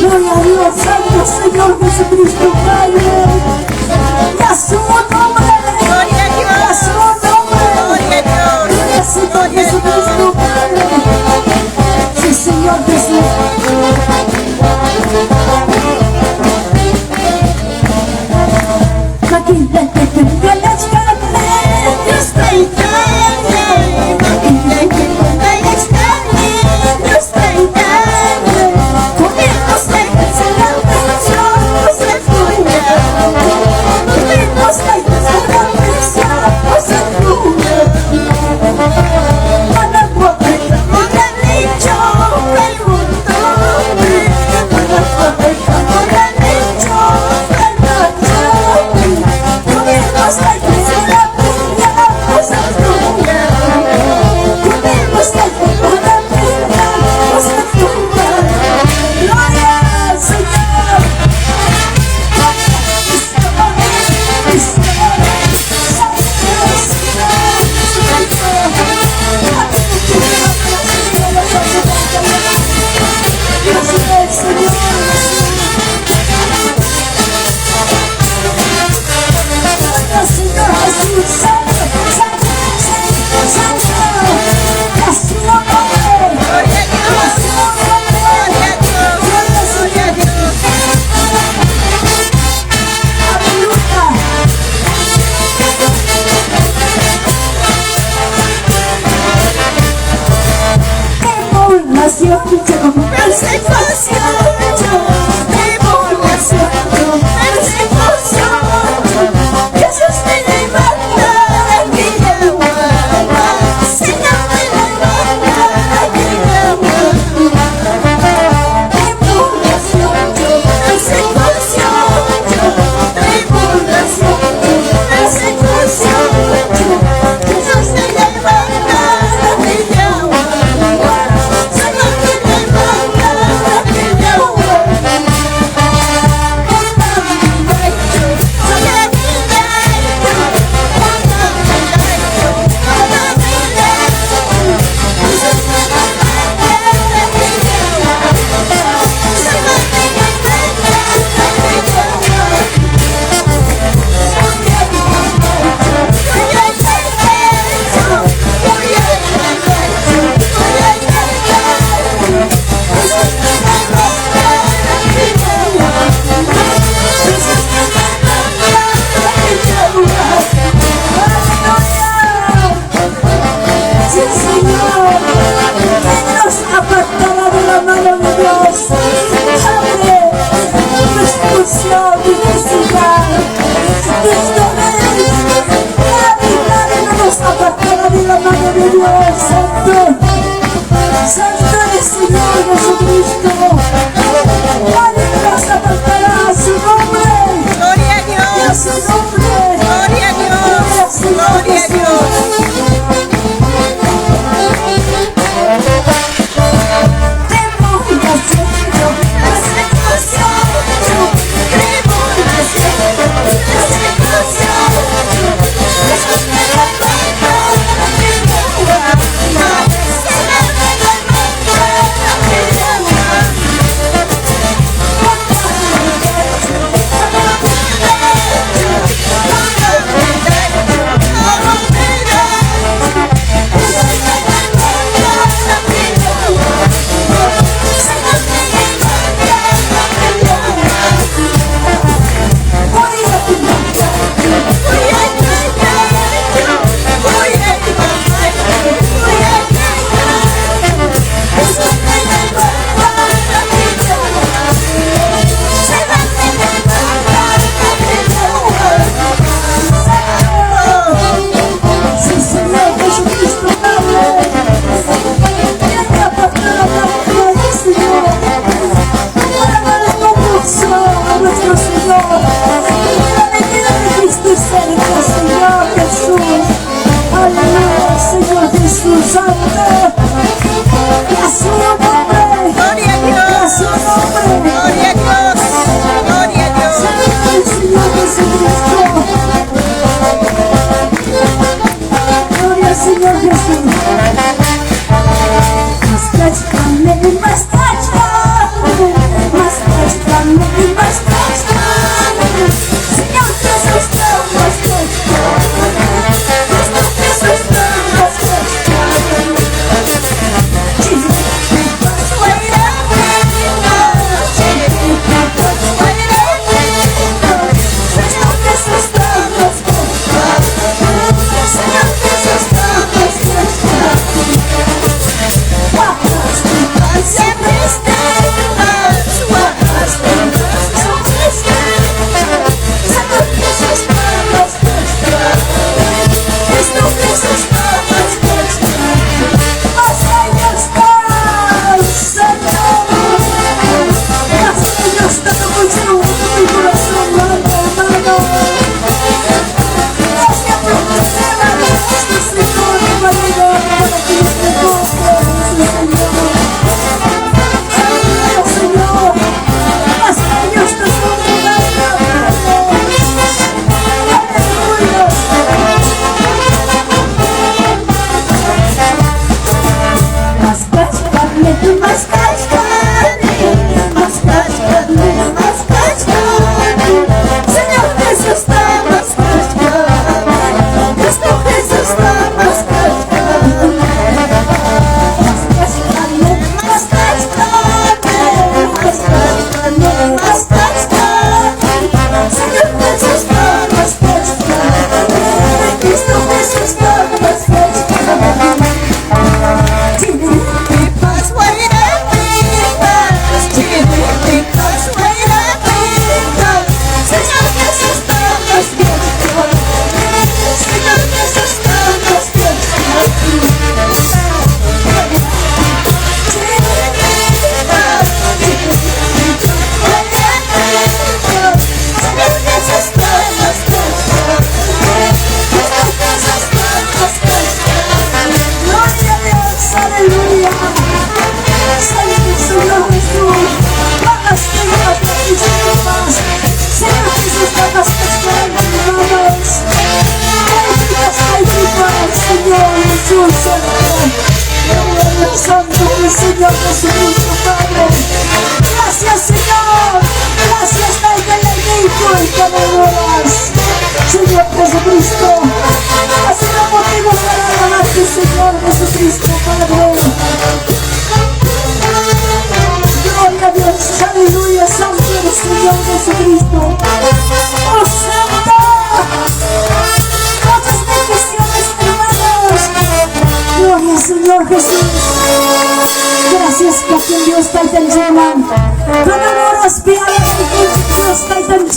Gloria a Dios, Santo Señor Jesucristo, Padre. Y a su nombre, Gloria a Dios. y a su nombre, Gloria a Dios. Gloria a Señor Jesucristo, Padre. Sí, Señor Jesús. Aquí le tengo las carnes, yo estoy tarde. Aquí le tengo las carnes, yo estoy tarde. Comemos la canción, pues se fluye. Comemos la canción, pues se fluye. Para poder cambiar lecho, pregunto. Para poder cambiar lecho, pregunto. Comemos la canción, pues se fluye. Comemos la canción, pues se fluye. Gloria al Señor. Gloria a Dios. Gloria a Dios. Gloria a Dios. Persecución, tribulación, persecución, Jesús te levanta y llama, Señor te levanta y llama. Tribulación, persecución, tribulación, persecución, Jesús te levanta y llama, Señor te levanta. Santo mi Señor Jesucristo, Padre. Gracias, Señor. Gracias, Rey del Hijo y que me adoras, Señor Jesucristo. Ha sido motivo para alabarte, Señor Jesucristo.